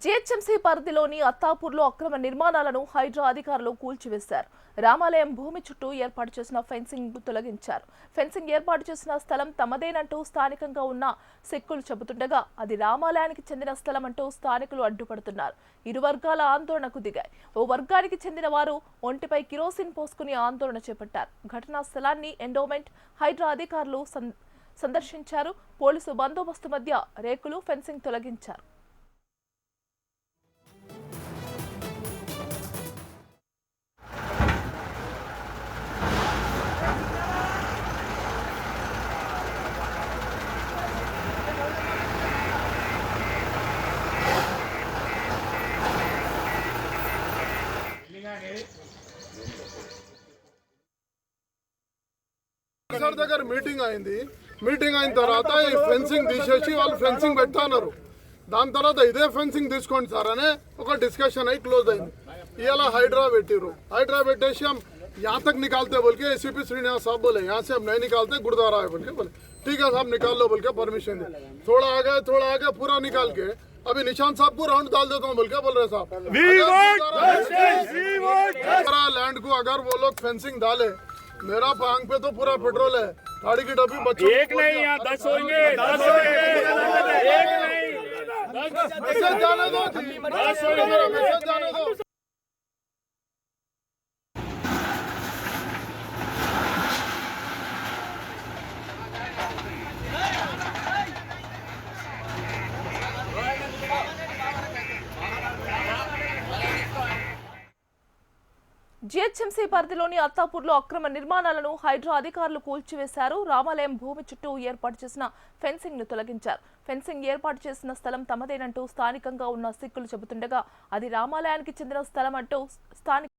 GHMC పరిధిలోని అత్తాపూర్లో అక్రమ నిర్మాణాలను హైడ్రా అధికారులు కూల్చివేశారు. రామాలయం భూమి చుట్టూ ఏర్పాటు చేసిన ఫెన్సింగ్ తొలగించారు. ఫెన్సింగ్ ఏర్పాటు చేసిన స్థలం తమదేనంటూ స్థానికంగా ఉన్న సిక్కులు చెబుతుండగా అది రామాలయానికి చెందిన స్థలం అంటూ స్థానికులు అడ్డుపడుతున్నారు. ఇరు వర్గాల ఆందోళనకు దిగాయి. ఓ వర్గానికి చెందిన వారు ఒంటిపై కిరోసిన్ పోసుకుని ఆందోళన చేపట్టారు. ఘటనా స్థలాన్ని ఎండోమెంట్ హైడ్రా అధికారులు సందర్శించారు. పోలీసు బందోబస్తు మధ్య రేకులు ఫెన్సింగ్ తొలగించారు. సార్ దగ్గర మీటింగ్ అయిన తర్వాత ఈ ఫెన్సింగ్ తీసేసి వాళ్ళు ఫెన్సింగ్ పెడతాన్నారు. దాని తర్వాత ఇదే ఫెన్సింగ్ తీసుకోండి సార్ అనే ఒక డిస్కషన్ అయి క్లోజ్ అయింది. ఇవాళ హైడ్రా పెట్టిరు. హైడ్రా పెట్టేసి हम यहाँ तक निकालते बोल के एसीपी श्रीनिवास साहब बोले यहाँ से हम नहीं निकालते गुरुद्वारा है बोल के बोले ठीक है साहब निकाल लो बोल के परमिशन दे. थोड़ा आगे पूरा निकाल के अभी निशान साहब को राउंड डाल देता हूँ बोल के बोल रहे साहब. लैंड को अगर वो लोग फेंसिंग डाले मेरा पांग पे तो पूरा पेट्रोल है. गाड़ी की डब्बी बच्चों एक नहीं यहाँ 10 होंगे एक नहीं मैसेज जाने दो मैसेज जाने दो. జీహెచ్ఎంసీ పరిధిలోని అత్తాపూర్లో అక్రమ నిర్మాణాలను హైడ్రా అధికారులు కూల్చివేశారు. రామాలయం భూమి చుట్టూ ఏర్పాటు చేసిన ఫెన్సింగ్ ను తొలగించారు. ఫెన్సింగ్ ఏర్పాటు చేసిన స్థలం తమదేనంటూ స్థానికంగా ఉన్న సిక్కులు చెబుతుండగా అది రామాలయానికి చెందిన స్థలం అంటూ స్థానిక